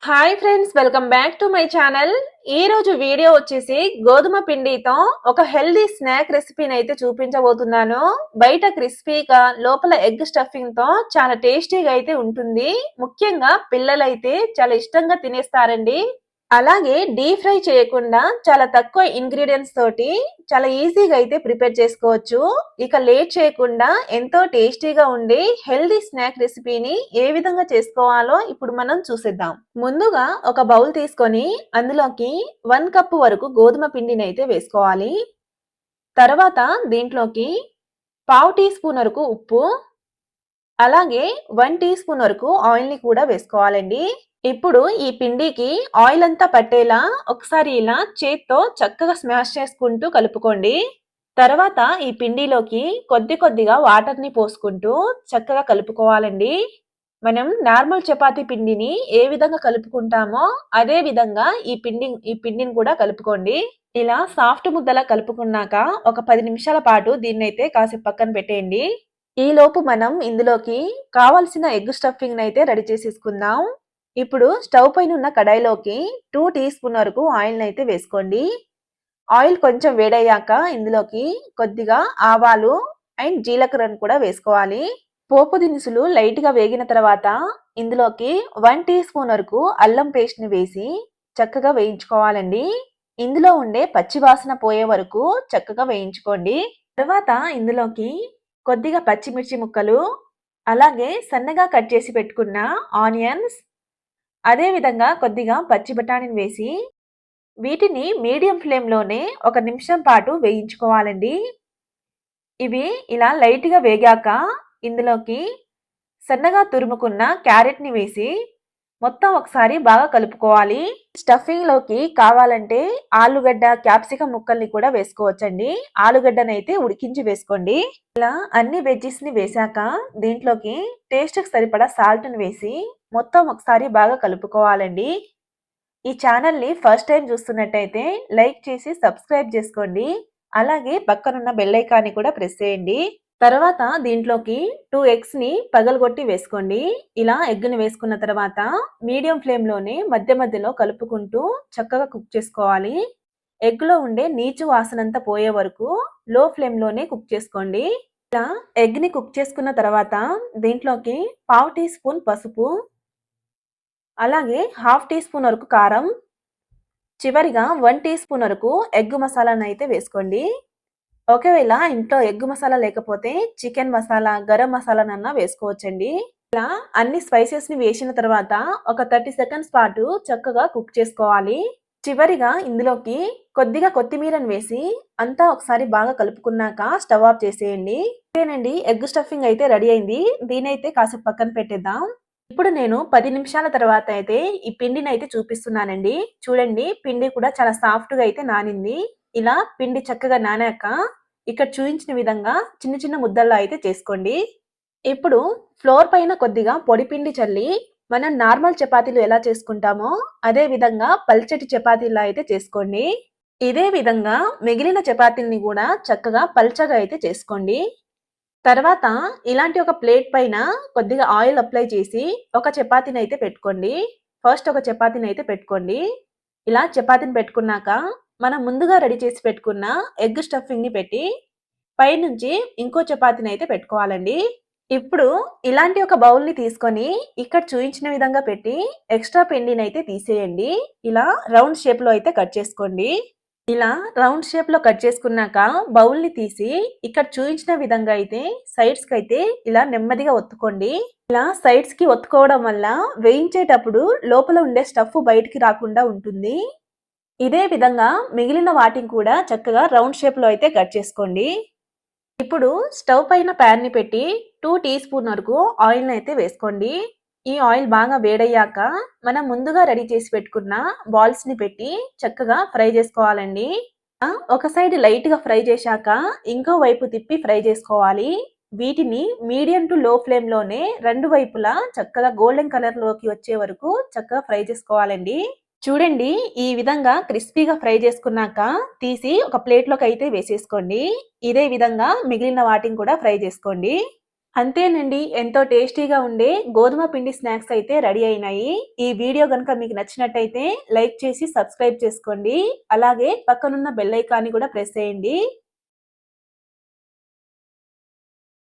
Hi friends, welcome back to my channel. ఈ రోజు video వచ్చేసి గోధుమ పిండితో ఒక హెల్దీ స్నాక్ రెసిపీని అయితే చూపించబోతున్నాను. బయట క్రిస్పీగా లోపల ఎగ్ స్టఫింగ్ తో చాలా టేస్టీగా అయితే ఉంటుంది. ముఖ్యంగా పిల్లలైతే చాలా ఇష్టంగా తినేస్తారండి. అలాగే డీప్ ఫ్రై చేయకుండా చాలా తక్కువ ఇంగ్రీడియంట్స్ తోటి చాలా ఈజీగా అయితే ప్రిపేర్ చేసుకోవచ్చు. ఇక లేట్ చేయకుండా ఎంతో టేస్టీగా ఉండే హెల్దీ స్నాక్ రెసిపీని ఏ విధంగా చేసుకోవాలో ఇప్పుడు మనం చూసేద్దాం. ముందుగా ఒక బౌల్ తీసుకొని అందులోకి 1 కప్పు వరకు గోధుమ పిండిని అయితే వేసుకోవాలి. తర్వాత దీంట్లోకి పావు టీ స్పూన్ వరకు ఉప్పు, అలాగే 1 టీ స్పూన్ వరకు ఆయిల్ ని కూడా వేసుకోవాలండి. ఇప్పుడు ఈ పిండికి ఆయిల్ అంతా పట్టేలా ఒకసారి ఇలా చేత్తో చక్కగా స్మాష్ చేసుకుంటూ కలుపుకోండి. తర్వాత ఈ పిండిలోకి కొద్దిగా వాటర్ ని పోసుకుంటూ చక్కగా కలుపుకోవాలండి. మనం నార్మల్ చపాతీ పిండిని ఏ విధంగా కలుపుకుంటామో అదే విధంగా ఈ పిండిని కూడా కలుపుకోండి. ఇలా సాఫ్ట్ ముద్దలా కలుపుకున్నాక ఒక 10 నిమిషాల పాటు దీన్నైతే కాసేపు పక్కన పెట్టేయండి. ఈ లోపు మనం ఇందులోకి కావలసిన ఎగ్ స్టఫింగ్ అయితే రెడీ చేసేసుకుందాం. ఇప్పుడు స్టవ్ పైన ఉన్న కడాయిలోకి 2 టీ స్పూన్ వరకు ఆయిల్ అయితే వేసుకోండి. ఆయిల్ కొంచెం వేడయ్యాక ఇందులోకి కొద్దిగా ఆవాలు అండ్ జీలకర్రను కూడా వేసుకోవాలి. పోపు దినుసులు లైట్ గా వేగిన తర్వాత ఇందులోకి 1 టీ స్పూన్ వరకు అల్లం పేస్ట్ ని వేసి చక్కగా వేయించుకోవాలండి. ఇందులో ఉండే పచ్చి వాసన పోయే వరకు చక్కగా వేయించుకోండి. తర్వాత ఇందులోకి కొద్దిగా పచ్చిమిర్చి ముక్కలు, అలాగే సన్నగా కట్ చేసి పెట్టుకున్న ఆనియన్స్, అదే విధంగా కొద్దిగా పచ్చి బఠానీని వేసి వీటిని మీడియం ఫ్లేమ్లోనే 1 నిమిషం పాటు వేయించుకోవాలండి. ఇవి ఇలా లైట్గా వేగాక ఇందులోకి సన్నగా తురుముకున్న క్యారెట్ని వేసి మొత్తం ఒకసారి బాగా కలుపుకోవాలి. స్టఫింగ్ లోకి కావాలంటే ఆలుగడ్డ, క్యాప్సికం ముక్కల్ని కూడా వేసుకోవచ్చండి. ఆలుగడ్డనైతే ఉడికించి వేసుకోండి. ఇలా అన్ని వెజ్జెస్ ని వేశాక దీంట్లోకి టేస్ట్ కి సరిపడా సాల్ట్ ని వేసి మొత్తం ఒకసారి బాగా కలుపుకోవాలండి. ఈ ఛానల్ ని ఫస్ట్ టైం చూస్తున్నట్టయితే లైక్ చేసి సబ్స్క్రైబ్ చేసుకోండి. అలాగే పక్కనున్న బెల్ ఐకాన్ని కూడా ప్రెస్ చేయండి. తర్వాత దీంట్లోకి 2 ఎగ్స్ ని పగలగొట్టి వేసుకోండి. ఇలా ఎగ్ ని వేసుకున్న తర్వాత మీడియం ఫ్లేమ్ లోనే మధ్య మధ్యలో కలుపుకుంటూ చక్కగా కుక్ చేసుకోవాలి. ఎగ్ లో ఉండే నీచు వాసనంతా పోయే వరకు లో ఫ్లేమ్ లోనే కుక్ చేసుకోండి. ఇలా ఎగ్ ని కుక్ చేసుకున్న తర్వాత దీంట్లోకి పావు టీ స్పూన్ పసుపు, అలాగే హాఫ్ టీ స్పూన్ వరకు కారం, చివరిగా 1 టీ స్పూన్ వరకు ఎగ్ మసాలాను అయితే వేసుకోండి. ఒకవేళ ఇంట్లో ఎగ్ మసాలా లేకపోతే చికెన్ మసాలా, గరం మసాలానన్నా వేసుకోవచ్చండి. ఇలా అన్ని స్పైసెస్ ని వేసిన తర్వాత ఒక 30 సెకండ్స్ పాటు చక్కగా కుక్ చేసుకోవాలి. చివరిగా ఇందులోకి కొద్దిగా కొత్తిమీరను వేసి అంతా ఒకసారి బాగా కలుపుకున్నాక స్టవ్ ఆఫ్ చేసేయండి. ఇదేనండి, ఎగ్ స్టఫింగ్ అయితే రెడీ అయింది. దీనైతే కాసేపు పక్కన పెట్టేద్దాం. ఇప్పుడు నేను 10 నిమిషాల తర్వాత అయితే ఈ పిండిని అయితే చూపిస్తున్నానండి. చూడండి, పిండి కూడా చాలా సాఫ్ట్ గా అయితే నానింది. ఇలా పిండి చక్కగా నానాక ఇక్కడ చూపించిన విధంగా చిన్న చిన్న ముద్దల్లో అయితే చేసుకోండి. ఇప్పుడు ఫ్లోర్ పైన కొద్దిగా పొడి పిండి చల్లి మనం నార్మల్ చపాతీలు ఎలా చేసుకుంటామో అదే విధంగా పల్చటి చపాతీలా అయితే చేసుకోండి. ఇదే విధంగా మిగిలిన చపాతీల్ని కూడా చక్కగా పల్చగా అయితే చేసుకోండి. తర్వాత ఇలాంటి ఒక ప్లేట్ పైన కొద్దిగా ఆయిల్ అప్లై చేసి ఒక చపాతీని అయితే పెట్టుకోండి. ఫస్ట్ ఒక చపాతీని అయితే పెట్టుకోండి. ఇలా చపాతీని పెట్టుకున్నాక మనం ముందుగా రెడీ చేసి పెట్టుకున్న ఎగ్ స్టఫింగ్ ని పెట్టి పైనుంచి ఇంకో చపాతీని అయితే పెట్టుకోవాలండి. ఇప్పుడు ఇలాంటి ఒక బౌల్ ని తీసుకొని ఇక్కడ చూపించిన విధంగా పెట్టి ఎక్స్ట్రా పిండిని అయితే తీసేయండి. ఇలా రౌండ్ షేప్ లో అయితే కట్ చేసుకోండి. ఇలా రౌండ్ షేప్ లో కట్ చేసుకున్నాక బౌల్ ని తీసి ఇక్కడ చూపించిన విధంగా అయితే సైడ్స్ కి అయితే ఇలా నెమ్మదిగా ఒత్తుకోండి. ఇలా సైడ్స్ కి ఒత్తుకోవడం వల్ల వేయించేటప్పుడు లోపల ఉండే స్టఫ్ బయటికి రాకుండా ఉంటుంది. ఇదే విధంగా మిగిలిన వాటిని కూడా చక్కగా రౌండ్ షేప్ లో అయితే కట్ చేసుకోండి. ఇప్పుడు స్టవ్ పైన ప్యాన్ ని పెట్టి 2 టీ స్పూన్ వరకు ఆయిల్ ని అయితే వేసుకోండి. ఈ ఆయిల్ బాగా వేడయ్యాక మనం ముందుగా రెడీ చేసి పెట్టుకున్న బాల్స్ ని పెట్టి చక్కగా ఫ్రై చేసుకోవాలండి. ఒక సైడ్ లైట్ గా ఫ్రై చేశాక ఇంకో వైపు తిప్పి ఫ్రై చేసుకోవాలి. వీటిని మీడియం టు లో ఫ్లేమ్ లోనే రెండు వైపులా చక్కగా గోల్డెన్ కలర్ లోకి వచ్చే వరకు చక్కగా ఫ్రై చేసుకోవాలండి. చూడండి, ఈ విధంగా క్రిస్పీగా ఫ్రై చేసుకున్నాక తీసి ఒక ప్లేట్ లోకి అయితే వేసేసుకోండి. ఇదే విధంగా మిగిలిన వాటిని కూడా ఫ్రై చేసుకోండి. అంతేనండి. ఎంతో టేస్టీగా ఉండే గోధుమ పిండి స్నాక్స్ అయితే రెడీ అయినాయి. ఈ వీడియో గనుక మీకు నచ్చినట్టయితే లైక్ చేసి సబ్స్క్రైబ్ చేసుకోండి. అలాగే పక్కనున్న బెల్ ఐకాన్‌ని కూడా ప్రెస్ చేయండి.